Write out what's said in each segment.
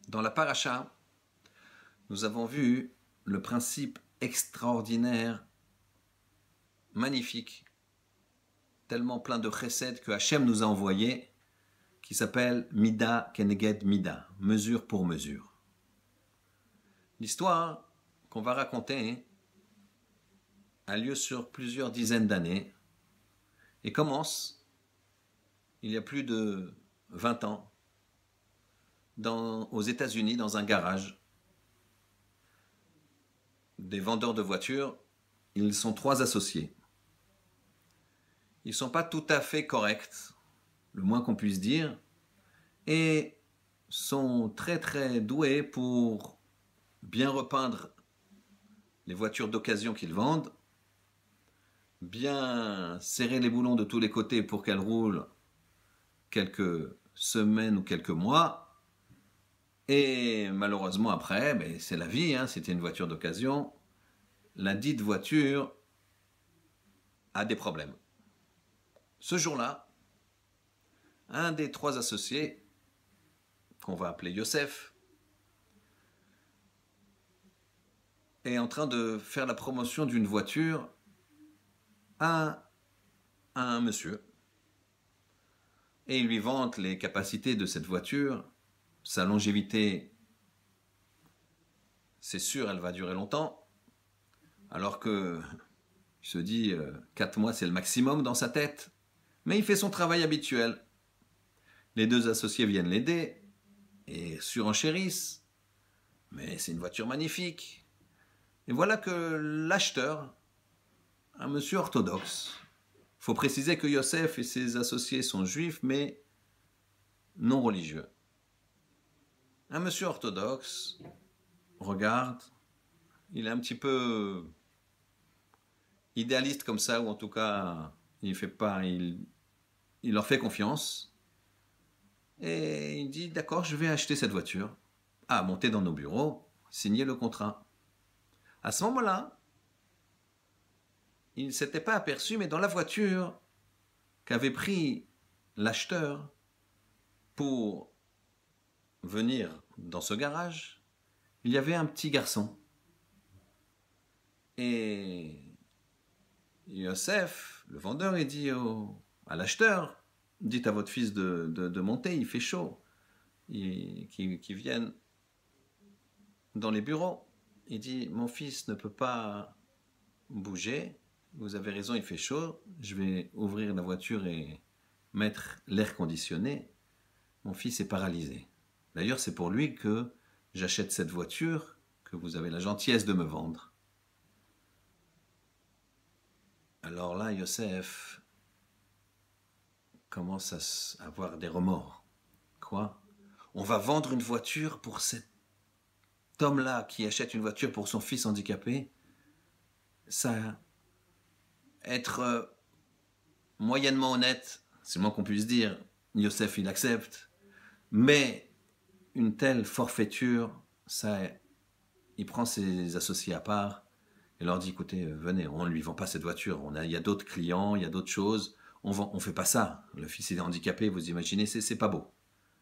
Dans la paracha, nous avons vu le principe extraordinaire, magnifique, tellement plein de chesed que Hachem nous a envoyé, qui s'appelle Mida Keneged Mida, mesure pour mesure. L'histoire qu'on va raconter a lieu sur plusieurs dizaines d'années et commence il y a plus de 20 ans aux États-Unis, dans un garage. Des vendeurs de voitures, ils sont 3 associés. Ils ne sont pas tout à fait corrects, le moins qu'on puisse dire, et sont très très doués pour bien repeindre les voitures d'occasion qu'ils vendent, bien serrer les boulons de tous les côtés pour qu'elles roulent quelques semaines ou quelques mois. Et malheureusement après, c'est la vie, c'était une voiture d'occasion, la dite voiture a des problèmes. Ce jour-là, un des 3 associés, qu'on va appeler Yosef, est en train de faire la promotion d'une voiture à un monsieur. Et il lui vante les capacités de cette voiture, sa longévité, c'est sûr, elle va durer longtemps, alors que il se dit 4 mois c'est le maximum dans sa tête, mais il fait son travail habituel. Les 2 associés viennent l'aider et surenchérissent, mais c'est une voiture magnifique. Et voilà que l'acheteur, un monsieur orthodoxe, il faut préciser que Yosef et ses associés sont juifs, mais non religieux. Un monsieur orthodoxe regarde, il est un petit peu idéaliste comme ça, ou en tout cas, il leur fait confiance. Et il dit, d'accord, je vais acheter cette voiture. Monter dans nos bureaux, signer le contrat. À ce moment-là, il ne s'était pas aperçu, mais dans la voiture qu'avait pris l'acheteur pour venir dans ce garage, il y avait un petit garçon. Et Yosef, le vendeur, il dit à l'acheteur, dites à votre fils de monter, il fait chaud, qu'il vienne dans les bureaux. Il dit, mon fils ne peut pas bouger, vous avez raison, il fait chaud, je vais ouvrir la voiture et mettre l'air conditionné, mon fils est paralysé. D'ailleurs, c'est pour lui que j'achète cette voiture que vous avez la gentillesse de me vendre. Alors là, Yosef commence à avoir des remords. Quoi ? On va vendre une voiture pour cet homme-là qui achète une voiture pour son fils handicapé. Ça, être moyennement honnête, c'est le moins qu'on puisse dire, Yosef il accepte, mais une telle forfaiture, ça, il prend ses associés à part et leur dit, écoutez, venez, on ne lui vend pas cette voiture, il y a d'autres clients, il y a d'autres choses, on fait pas ça, le fils est handicapé, vous imaginez, c'est pas beau.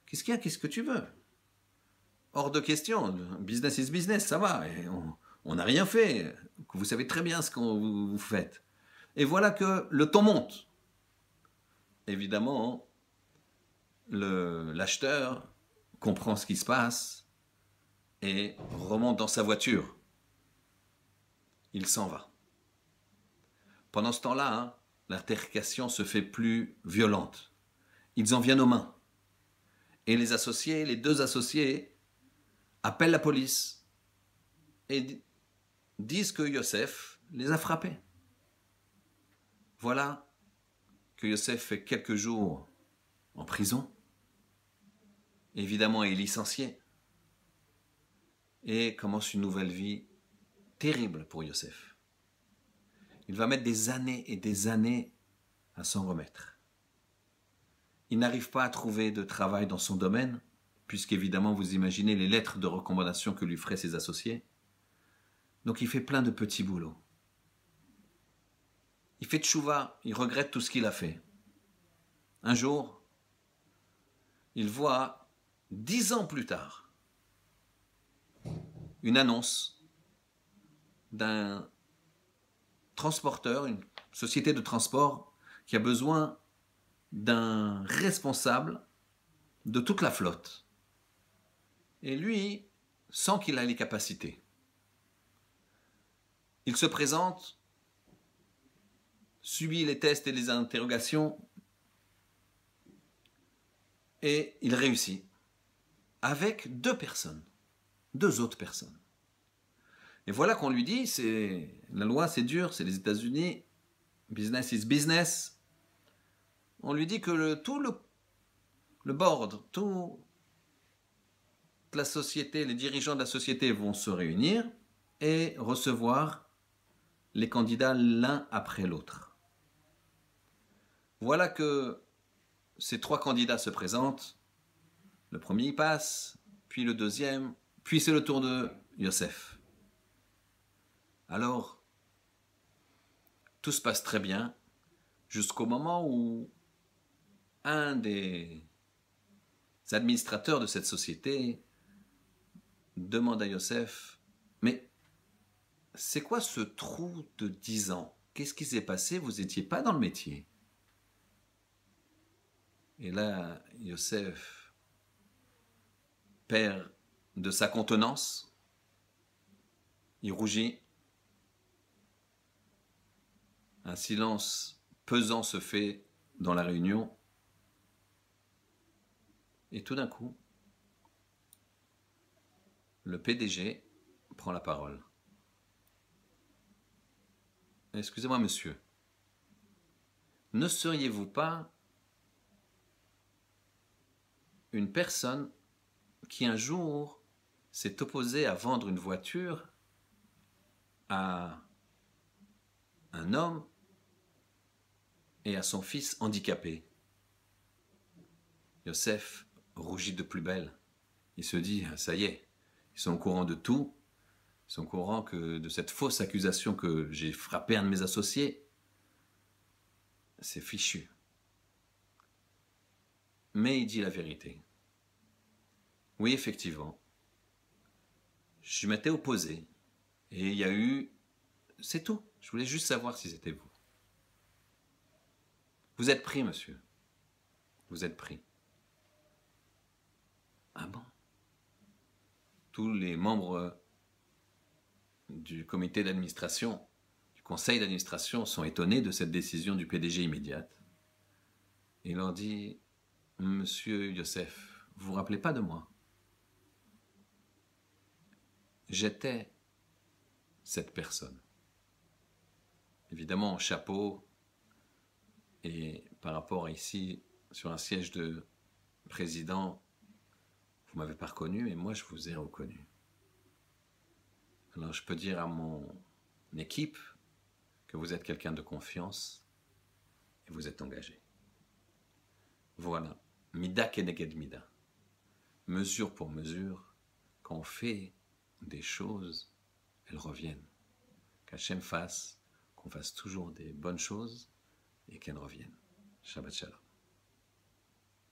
Qu'est-ce qu'il y a, qu'est-ce que tu veux ? Hors de question, business is business, ça va, et on n'a rien fait, vous savez très bien ce que vous faites. Et voilà que le ton monte. Évidemment, l'acheteur comprend ce qui se passe et remonte dans sa voiture. Il s'en va. Pendant ce temps-là, l'altercation se fait plus violente. Ils en viennent aux mains. Et les 2 associés, appellent la police et disent que Yosef les a frappés. Voilà que Yosef fait quelques jours en prison. Évidemment, il est licencié. Et commence une nouvelle vie terrible pour Yosef. Il va mettre des années et des années à s'en remettre. Il n'arrive pas à trouver de travail dans son domaine, puisqu'évidemment, vous imaginez les lettres de recommandation que lui feraient ses associés. Donc il fait plein de petits boulots. Il fait tchouva, il regrette tout ce qu'il a fait. Un jour, il voit 10 ans plus tard une annonce d'un transporteur, une société de transport qui a besoin d'un responsable de toute la flotte. Et lui, sent qu'il a les capacités. Il se présente, subit les tests et les interrogations, et il réussit. Avec deux autres personnes. Et voilà qu'on lui dit, la loi c'est dur, c'est les États-Unis, business is business. On lui dit que tout le board, toute la société, les dirigeants de la société vont se réunir et recevoir les candidats l'un après l'autre. Voilà que ces trois candidats se présentent. Le premier il passe, puis le deuxième, puis c'est le tour de Yosef. Alors, tout se passe très bien, jusqu'au moment où un des administrateurs de cette société demande à Yosef, mais c'est quoi ce trou de 10 ans? Qu'est-ce qui s'est passé? Vous n'étiez pas dans le métier. Et là, Yosef perd de sa contenance, il rougit, un silence pesant se fait dans la réunion, et tout d'un coup, le PDG prend la parole. Excusez-moi, monsieur, ne seriez-vous pas une personne qui un jour s'est opposée à vendre une voiture à un homme et à son fils handicapé? Yosef rougit de plus belle. Il se dit, ça y est, ils sont au courant de tout. Ils sont au courant que de cette fausse accusation que j'ai frappé un de mes associés. C'est fichu. Mais il dit la vérité. Oui, effectivement. Je m'étais opposé. Et il y a eu... C'est tout. Je voulais juste savoir si c'était vous. Vous êtes pris, monsieur. Vous êtes pris. Ah bon? Tous les membres du comité d'administration, du conseil d'administration sont étonnés de cette décision du PDG immédiate. Et il leur dit, monsieur Yosef, vous vous rappelez pas de moi? J'étais cette personne. Évidemment, en chapeau, et par rapport à ici, sur un siège de président, vous m'avez pas reconnu, mais moi je vous ai reconnu. Alors je peux dire à mon équipe que vous êtes quelqu'un de confiance et vous êtes engagé. Voilà, mida keneged mida. Mesure pour mesure, quand on fait des choses, elles reviennent. Qu'Hachem fasse, qu'on fasse toujours des bonnes choses et qu'elles reviennent. Shabbat shalom.